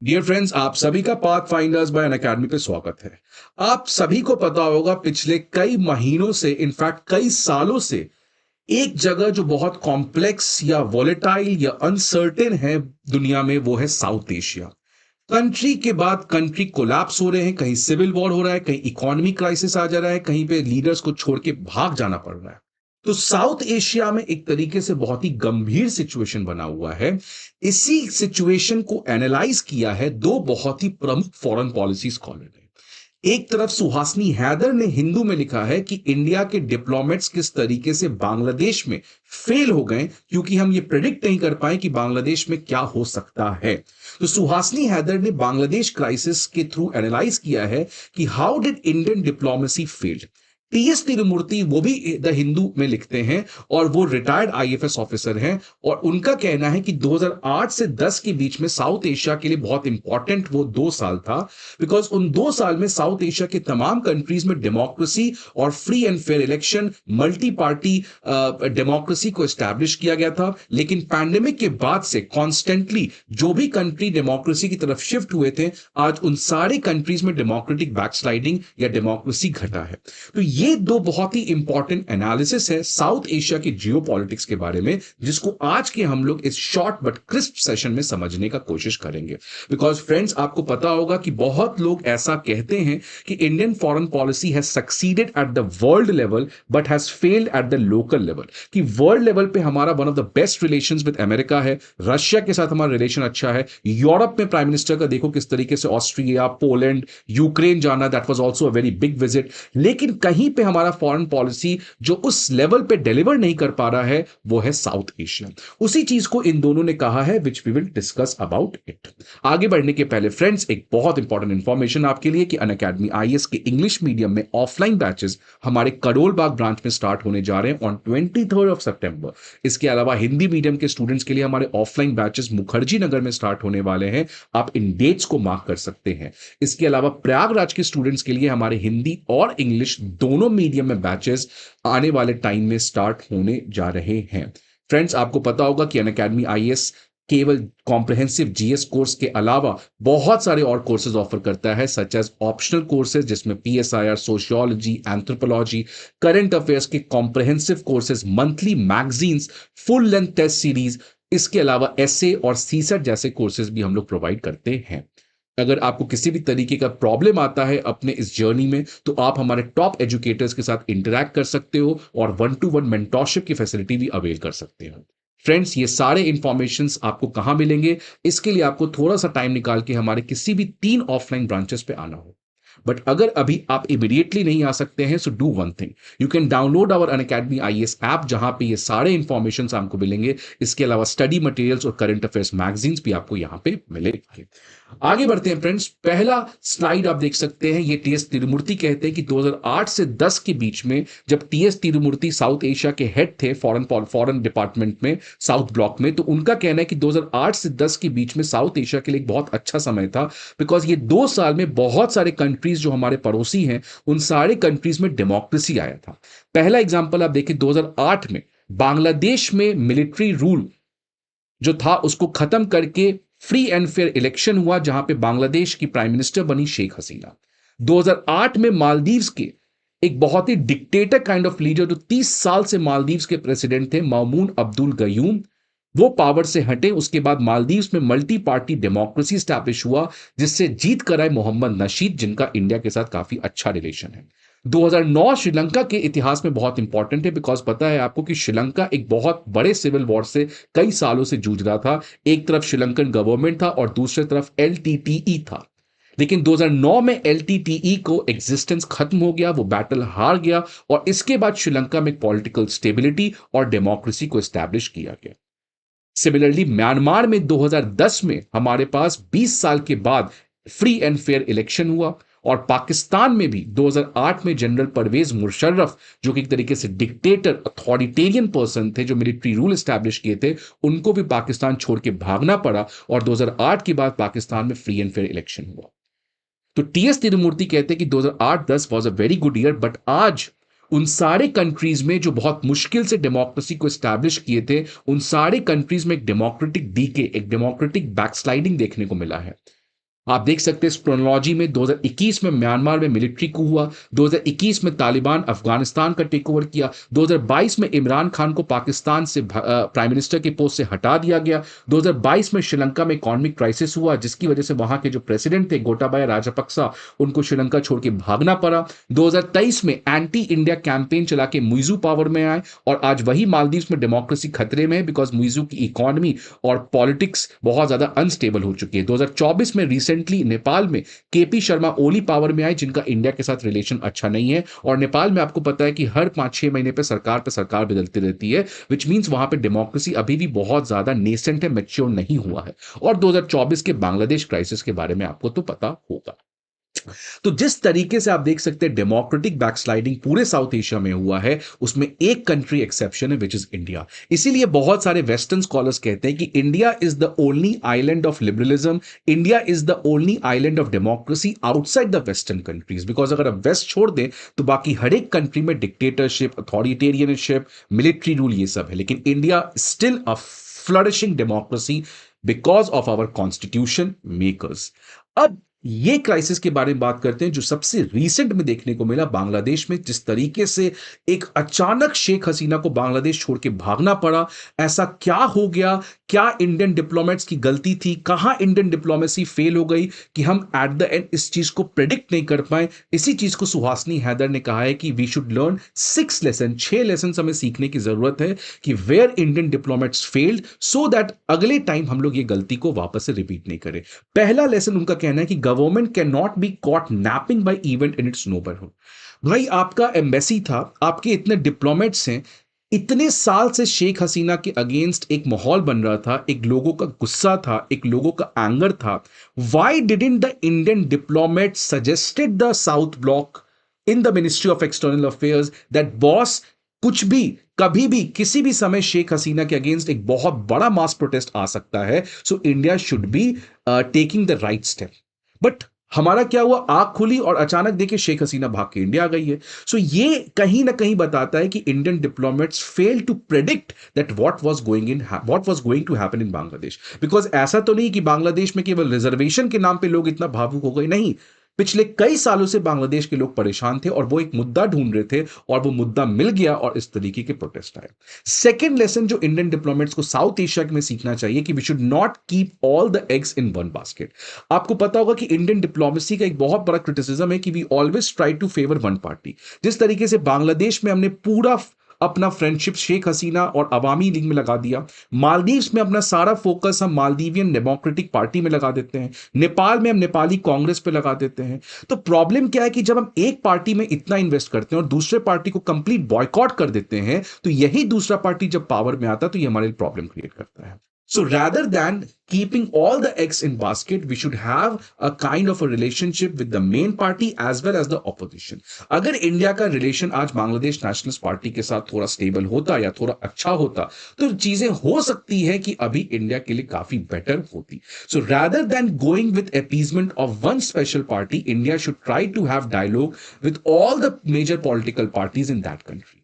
Dear friends, आप सभी का पाथ फाइंडर्स बाय अनअकैडमी पे स्वागत है। आप सभी को पता होगा पिछले कई महीनों से, इनफैक्ट कई सालों से, एक जगह जो बहुत कॉम्प्लेक्स या वॉलेटाइल या अनसर्टेन है दुनिया में, वो है साउथ एशिया। कंट्री के बाद कंट्री कोलैप्स हो रहे हैं, कहीं सिविल वॉर हो रहा है, कहीं इकोनॉमी क्राइसिस आ जा रहा है, कहीं पे लीडर्स को छोड़ के भाग जाना पड़ रहा है। तो साउथ एशिया में एक तरीके से बहुत ही गंभीर सिचुएशन बना हुआ है। इसी सिचुएशन को एनालाइज किया है दो बहुत ही प्रमुख फॉरेन पॉलिसी स्कॉलर ने। एक तरफ सुहासनी हैदर ने हिंदू में लिखा है कि इंडिया के डिप्लोमेट्स किस तरीके से बांग्लादेश में फेल हो गए, क्योंकि हम ये प्रेडिक्ट नहीं कर पाए कि बांग्लादेश में क्या हो सकता है। तो सुहासनी हैदर ने बांग्लादेश क्राइसिस के थ्रू एनालाइज किया है कि how did Indian diplomacy fail. TS Tirumurti वो भी द हिंदू में लिखते हैं, और वो रिटायर्ड आईएफएस ऑफिसर हैं, और उनका कहना है कि 2008 से 10 के बीच में साउथ एशिया के लिए बहुत इंपॉर्टेंट वो 2 साल था, बिकॉज उन 2 साल में साउथ एशिया के तमाम कंट्रीज में डेमोक्रेसी और free and fair election, multi party democracy को एस्टैब्लिश किया गया था। लेकिन पैंडेमिक के बाद से कॉन्स्टेंटली जो भी कंट्री डेमोक्रेसी की तरफ शिफ्ट हुए थे, आज उन सारे कंट्रीज में डेमोक्रेटिक बैकस्लाइडिंग या डेमोक्रेसी घटा है। तो ये दो बहुत ही इंपॉर्टेंट एनालिसिस है साउथ एशिया की जियोपॉलिटिक्स के बारे में, जिसको आज के हम लोग इस शॉर्ट बट क्रिस्प सेशन में समझने का कोशिश करेंगे। बिकॉज फ्रेंड्स, आपको पता होगा कि बहुत लोग ऐसा कहते हैं कि Indian foreign policy has succeeded at the world level but has failed at the local level. कि वर्ल्ड लेवल पे हमारा one of the best relations with America है, रशिया के साथ हमारा रिलेशन अच्छा है, यूरोप में प्राइम मिनिस्टर का देखो किस तरीके से ऑस्ट्रिया, पोलैंड, यूक्रेन जाना, that was also a very big visit. लेकिन कहीं पे हमारा फॉरेन पॉलिसी जो उस लेवल पे डिलीवर नहीं कर पा रहा है, वो है साउथ एशिया। उसी चीज को इन दोनों ने कहा है, which we will discuss about it. आगे बढ़ने के पहले फ्रेंड्स, एक बहुत इंपॉर्टेंट इंफॉर्मेशन आपके लिए कि अनअकैडमी आईएएस के इंग्लिश मीडियम में ऑफलाइन बैचेस हमारे करोल बाग ब्रांच में स्टार्ट होने जा रहे हैं ऑन 23 ऑफ सितंबर। इसके अलावा हिंदी मीडियम के स्टूडेंट्स के लिए हमारे ऑफलाइन बैचेस मुखर्जी नगर में स्टार्ट होने वाले हैं। आप इन डेट्स को मार्क कर सकते हैं। इसके अलावा प्रयागराज के स्टूडेंट्स के लिए हमारे हिंदी और इंग्लिश दोनों मीडियम में बैचेस आने वाले टाइम में स्टार्ट होने जा रहे हैं। फ्रेंड्स, आपको पता होगा कि अनअकैडमी आईएएस केवल कॉम्प्रिहेंसिव जीएस कोर्स के अलावा बहुत सारे और कोर्सेज ऑफर करता है, सच एज ऑप्शनल कोर्सेज जिसमें PSIR, sociology, anthropology, current affairs के comprehensive courses, monthly magazines, full length test series, इसके अलावा एसए और सीसेट जैसे कोर्सेज भी हम लोग प्रोवाइड करते हैं। अगर आपको किसी भी तरीके का प्रॉब्लम आता है अपने इस जर्नी में, तो आप हमारे टॉप एजुकेटर्स के साथ इंटरैक्ट कर सकते हो और 1-to-1 मेंटोरशिप की फैसिलिटी भी अवेल कर सकते हो। फ्रेंड्स, ये सारे इंफॉर्मेशंस आपको कहां मिलेंगे, इसके लिए आपको थोड़ा सा टाइम निकाल के हमारे किसी भी 3 ऑफलाइन ब्रांचेस पे आना हो। बट अगर अभी आप इमीडिएटली नहीं आ सकते हैं, so do one thing, you can download our Unacademy IAS app, जहां पे ये सारे इंफॉर्मेशन आपको मिलेंगे। इसके अलावा स्टडी मटेरियल्स और करंट अफेयर्स मैगजीन्स भी आपको यहां पे मिलेंगे। आगे बढ़ते हैं फ्रेंड्स। पहला स्लाइड आप देख सकते हैं, ये टीएस तिरुमूर्ति कहते हैं कि 2008 से 10 के बीच में जब टीएस तिरुमूर्ति साउथ एशिया के हेड थे फॉरेन डिपार्टमेंट में, साउथ ब्लॉक में, तो उनका कहना है कि 2008 से 10 के बीच में साउथ एशिया के लिए एक बहुत अच्छा समय था, बिकॉज ये 2 साल में बहुत सारे कंट्रीज जो हमारे पड़ोसी हैं, उन सारे कंट्रीज में डेमोक्रेसी आया था। पहला एग्जाम्पल आप देखें, 2008 में बांग्लादेश में मिलिट्री रूल जो था उसको खत्म करके फ्री एंड फेयर इलेक्शन हुआ, जहां पे बांग्लादेश की प्राइम मिनिस्टर बनी शेख हसीना। 2008 में मालदीव्स के एक बहुत ही डिक्टेटर काइंड ऑफ लीडर जो 30 साल से मालदीव्स के प्रेसिडेंट थे, मामून अब्दुल गयूम, वो पावर से हटे। उसके बाद मालदीव्स में मल्टी पार्टी डेमोक्रेसी स्टैब्लिश हुआ, जिससे जीत कराए मोहम्मद नशीद, जिनका इंडिया के साथ काफी अच्छा रिलेशन है। 2009 श्रीलंका के इतिहास में बहुत इंपॉर्टेंट है, बिकॉज पता है आपको कि श्रीलंका एक बहुत बड़े सिविल वॉर से कई सालों से जूझ रहा था। एक तरफ श्रीलंकन गवर्नमेंट था और दूसरी तरफ एलटीटीई था। लेकिन 2009 में एलटीटीई को एग्जिस्टेंस खत्म हो गया, वो बैटल हार गया, और इसके बाद श्रीलंका में पॉलिटिकल स्टेबिलिटी और डेमोक्रेसी को एस्टैब्लिश किया गया। सिमिलरली म्यांमार में 2010 में हमारे पास 20 साल के बाद फ्री एंड फेयर इलेक्शन हुआ, और पाकिस्तान में भी 2008 में जनरल परवेज मुशर्रफ, जो कि एक तरीके से डिक्टेटर अथॉरिटेरियन पर्सन थे, जो मिलिट्री रूल एस्टैब्लिश किए थे, उनको भी पाकिस्तान छोड़ के भागना पड़ा, और 2008 के बाद पाकिस्तान में फ्री एंड फेयर इलेक्शन हुआ। तो टीएस तिरुमूर्ति कहते हैं कि 2008-10 was a very good year, but आज उन सारे कंट्रीज में जो बहुत मुश्किल से डेमोक्रेसी को एस्टैब्लिश किए थे, उन सारे कंट्रीज में एक डेमोक्रेटिक डीके, एक डेमोक्रेटिक बैकस्लाइडिंग देखने को मिला है। आप देख सकते हैं इस क्रोनोलॉजी में 2021 में म्यांमार में मिलिट्री coup हुआ, 2021 में तालिबान अफगानिस्तान का टेक ओवर किया, 2022 में इमरान खान को पाकिस्तान से प्राइम मिनिस्टर की पोस्ट से हटा दिया गया, 2022 में श्रीलंका में इकोनॉमिक क्राइसिस हुआ जिसकी वजह से वहां के जो प्रेसिडेंट थे गोटाबाया राजपक्सा उनको श्रीलंका छोड़ के भागना पड़ा, 2023 में एंटी इंडिया कैंपेन चला के मुइजू पावर में आए और आज वही मालदीव्स में डेमोक्रेसी खतरे में है बिकॉज मुइजू की इकोनॉमी और पॉलिटिक्स बहुत ज्यादा अनस्टेबल हो चुकी है। 2024 में रिसेंटली नेपाल में केपी शर्मा ओली पावर में आए जिनका इंडिया के साथ रिलेशन अच्छा नहीं है और नेपाल में आपको पता है कि हर 5-6 महीने पे सरकार बदलती रहती है विच मींस वहां पे डेमोक्रेसी अभी भी बहुत ज्यादा नेसेंट है, मैच्योर नहीं हुआ है। और 2024 के बांग्लादेश क्राइसिस के बारे में आपको तो पता होगा। तो जिस तरीके से आप देख सकते हैं डेमोक्रेटिक बैकस्लाइडिंग पूरे साउथ एशिया में हुआ है उसमें एक कंट्री एक्सेप्शन है विच इज इंडिया। इसीलिए बहुत सारे वेस्टर्न स्कॉलर्स कहते हैं कि India is the only island of liberalism, India is the only island of democracy outside the western countries. Because अगर आप वेस्ट छोड़ दें तो बाकी हर एक कंट्री में डिक्टेटरशिप, अथॉरिटेरियनशिप, मिलिट्री रूल ये सब है, लेकिन India still a flourishing democracy because of our constitution makers. अब ये क्राइसिस के बारे में बात करते हैं जो सबसे रीसेंट में देखने को मिला बांग्लादेश में, जिस तरीके से एक अचानक शेख हसीना को बांग्लादेश छोड़ के भागना पड़ा। ऐसा क्या हो गया, क्या इंडियन डिप्लोमेट्स की गलती थी, कहां इंडियन डिप्लोमेसी फेल हो गई कि हम एट द एंड इस चीज को प्रेडिक्ट नहीं कर पाए। इसी चीज को सुहासिनी हैदर ने कहा है कि we should learn 6 lesson, 6 lesson हमें सीखने की जरूरत है कि where Indian diplomats failed so that अगले टाइम हम लोग ये गलती को वापस से रिपीट नहीं करें। पहला लेसन उनका कहना है कि government can not be caught napping by event in its neighbourhood. भाई आपका एम्बेसी था, आपके इतने डिप्लोमेट्स हैं, इतने साल से शेख हसीना के अगेंस्ट एक माहौल बन रहा था, एक लोगों का गुस्सा था, एक लोगों का एंगर था। Why didn't the Indian diplomat suggested the south block in the ministry of external affairs that boss कुछ भी कभी भी किसी भी समय शेख हसीना के अगेंस्ट एक बहुत बड़ा मास प्रोटेस्ट आ सकता है, so India should be taking the right step. But हमारा क्या हुआ, आंख खुली और अचानक देखिए शेख हसीना भाग के इंडिया आ गई है। सो ये कहीं ना कहीं बताता है कि Indian diplomats fail to predict that what was going to happen in Bangladesh. Because ऐसा तो नहीं कि बांग्लादेश में केवल रिजर्वेशन के नाम पे लोग इतना भावुक हो गए, नहीं, पिछले कई सालों से बांग्लादेश के लोग परेशान थे और वो एक मुद्दा ढूंढ रहे थे और वो मुद्दा मिल गया और इस तरीके के प्रोटेस्ट आए। सेकेंड लेसन जो इंडियन डिप्लोमेट्स को साउथ एशिया में सीखना चाहिए कि we should not keep all the eggs in one basket. आपको पता होगा कि इंडियन डिप्लोमेसी का एक बहुत बड़ा क्रिटिसिज्म है कि we always try to favour one party. जिस तरीके से बांग्लादेश में हमने पूरा अपना फ्रेंडशिप शेख हसीना और अवामी लीग में लगा दिया, मालदीव्स में अपना सारा फोकस हम मालदीवियन डेमोक्रेटिक पार्टी में लगा देते हैं, नेपाल में हम नेपाली कांग्रेस पे लगा देते हैं। तो प्रॉब्लम क्या है कि जब हम एक पार्टी में इतना इन्वेस्ट करते हैं और दूसरे पार्टी को कंप्लीट बॉयकॉट कर देते हैं, तो यही दूसरा पार्टी जब पावर में आता है तो ये हमारे लिए प्रॉब्लम क्रिएट करता है। So rather than keeping all the eggs in basket, we should have a kind of a relationship with the main party as well as the opposition. अगर इंडिया का रिलेशन आज बांग्लादेश नेशनलिस्ट पार्टी के साथ थोड़ा stable होता या थोड़ा अच्छा होता तो चीजें हो सकती है कि अभी इंडिया के लिए काफी बेटर होती। So rather than going with appeasement of one special party, India should try to have dialogue with all the major political parties in that country.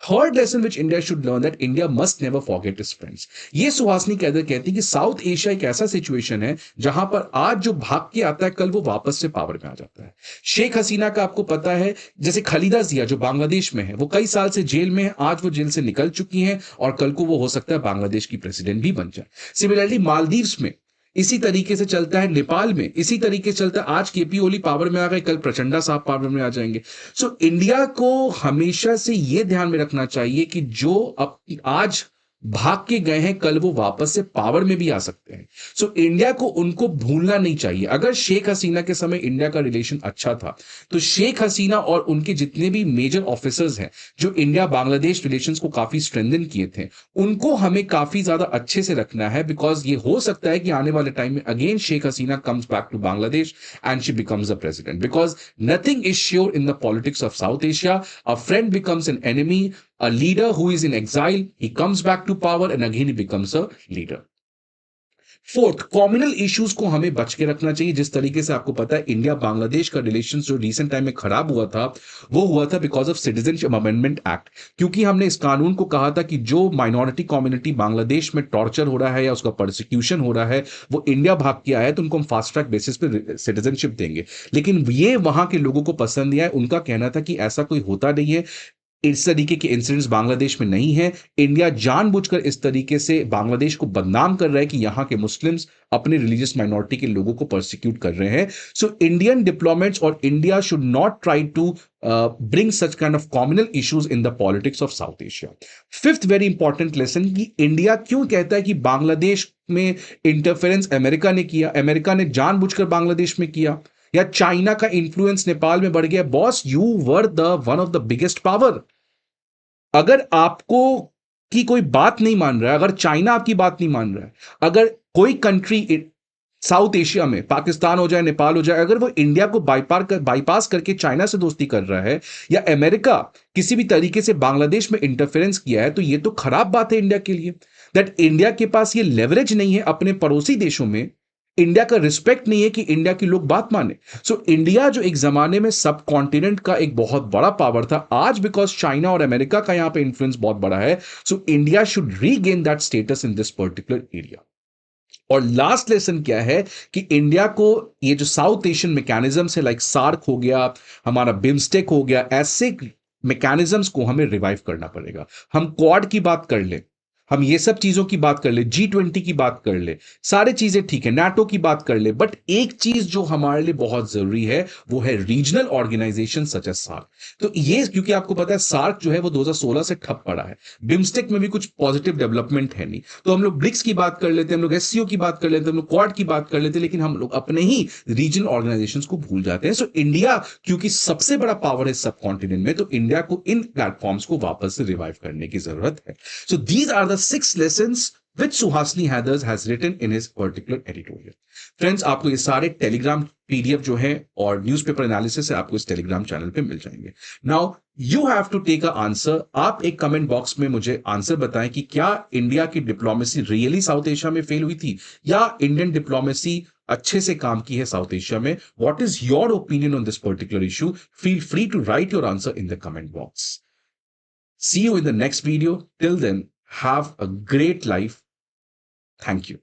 Third lesson which India should learn that India must never forget its friends. ये सुहासिनी कैदर कहती है कि south Asia एक ऐसा situation है जहां पर आज जो भाग के आता है कल वो वापस से पावर में आ जाता है। शेख हसीना का आपको पता है, जैसे खलीदा जिया जो बांग्लादेश में है, वो कई साल से जेल में है, आज वो जेल से निकल चुकी हैं और कल को वो हो सकता है बांग्लादेश की प्रेसिडेंट भी बन जाए। सिमिलरली मालदीव्स में इसी तरीके से चलता है, नेपाल में इसी तरीके से चलता है। आज केपी ओली पावर में आ गए, कल प्रचंडा साहब पावर में आ जाएंगे। सो इंडिया को हमेशा से यह ध्यान में रखना चाहिए कि जो अब आज भाग के गए हैं कल वो वापस से पावर में भी आ सकते हैं। सो इंडिया को उनको भूलना नहीं चाहिए। अगर शेख हसीना के समय इंडिया का रिलेशन अच्छा था तो शेख हसीना और उनके जितने भी मेजर ऑफिसर्स हैं जो इंडिया बांग्लादेश रिलेशंस को काफी स्ट्रेंथन किए थे, उनको हमें काफी ज्यादा अच्छे से रखना है। बिकॉज ये हो सकता है कि आने वाले टाइम में again Sheikh Hasina comes back to Bangladesh and she becomes the president. Because nothing is sure in the politics of South Asia. A friend becomes an enemy, a leader who is in exile, he comes back to power and again he becomes a leader. Fourth, communal issues को हमें बच के रखना चाहिए। जिस तरीके से आपको पता है इंडिया बांग्लादेश का रिलेशन जो रिसेंट टाइम में खराब हुआ था, वो हुआ था because of citizenship amendment act. क्योंकि हमने इस कानून को कहा था कि जो माइनॉरिटी कम्युनिटी बांग्लादेश में टॉर्चर हो रहा है या उसका प्रोसिक्यूशन हो रहा है, वो इंडिया भाग के आया है, तो उनको हम फास्ट ट्रैक बेसिस पे सिटीजनशिप देंगे। लेकिन ये वहां के लोगों को पसंद नहीं आया। उनका कहना था कि ऐसा कोई होता नहीं है, इस तरीके के इंसिडेंट्स बांग्लादेश में नहीं है। इंडिया जानबूझकर इस तरीके से बांग्लादेश को बदनाम कर रहा है कि यहां के मुस्लिम्स अपने रिलीजियस माइनॉरिटी के लोगों को प्रोसिक्यूट कर रहे हैं। सो इंडियन डिप्लोमेट्स और India should not try to bring such kind of communal issues in the politics of South Asia. Fifth very important lesson कि इंडिया क्यों कहता है कि बांग्लादेश में इंटरफेरेंस अमेरिका ने किया, अमेरिका ने जानबूझकर बांग्लादेश में किया, या चाइना का इंफ्लुएंस नेपाल में बढ़ गया। Boss, you were the one of the biggest power. अगर आपको की कोई बात नहीं मान रहा है, अगर चाइना आपकी बात नहीं मान रहा है, अगर कोई कंट्री साउथ एशिया में, पाकिस्तान हो जाए, नेपाल हो जाए, अगर वो इंडिया को बाईपास करके चाइना से दोस्ती कर रहा है, या अमेरिका किसी भी तरीके से बांग्लादेश में इंटरफेरेंस किया है, तो ये तो खराब बात है इंडिया के लिए। दैट इंडिया के पास ये लेवरेज नहीं है अपने पड़ोसी देशों में, इंडिया का रिस्पेक्ट नहीं है कि इंडिया के लोग बात माने। सो इंडिया जो एक जमाने में सब कॉन्टिनेंट का एक बहुत बड़ा पावर था, आज बिकॉज चाइना और अमेरिका का यहां पे इन्फ्लुएंस बहुत बड़ा है, so India should regain that status in this particular area. और लास्ट लेसन क्या है कि इंडिया को ये जो साउथ एशियन मैकेनिज्म्स है, लाइक सार्क हो गया, हमारा बिम्स्टेक हो गया, ऐसे मैकेनिज्म्स को हमें रिवाइव करना पड़ेगा। हम क्वाड की बात कर ले, हम ये सब चीजों की बात कर ले, G20 की बात कर ले, सारी चीजें ठीक है, नाटो की बात कर ले, बट एक चीज जो हमारे लिए बहुत जरूरी है वो है regional organisation such as SAARC. तो ये, क्योंकि आपको पता है सार्क जो है वो 2016 से ठप पड़ा है, बिम्स्टेक में भी कुछ पॉजिटिव डेवलपमेंट है नहीं, तो हम लोग ब्रिक्स की बात कर लेते हैं, हम लोग SCO की बात कर लेते हैं, हम लोग क्वाड की बात कर लेते हैं, लेकिन हम लोग अपने ही रीजनल ऑर्गेनाइजेशन को भूल जाते हैं। सो इंडिया क्योंकि सबसे बड़ा पावर है सब कॉन्टिनेंट में, तो इंडिया को इन प्लेटफॉर्म्स को वापस से रिवाइव करने की जरूरत है। So these are the 6 lessons which Suhasini Hathers has written in his particular editorial. Friends, आपको ये सारे टेलीग्राम PDF जो है और न्यूज़पेपर एनालिसिस है, आपको इस टेलीग्राम चैनल पे मिल जाएंगे। Now you have to take a answer. आप एक कमेंट बॉक्स में मुझे आंसर बताएं कि क्या इंडिया की डिप्लोमेसी रियली साउथ एशिया में फेल हुई थी, या इंडियन डिप्लोमेसी अच्छे से काम की है साउथ एशिया में। What is your opinion on this particular issue? Feel free to write your answer in the comment box. See you in the next video. Till then, have a great life. Thank you.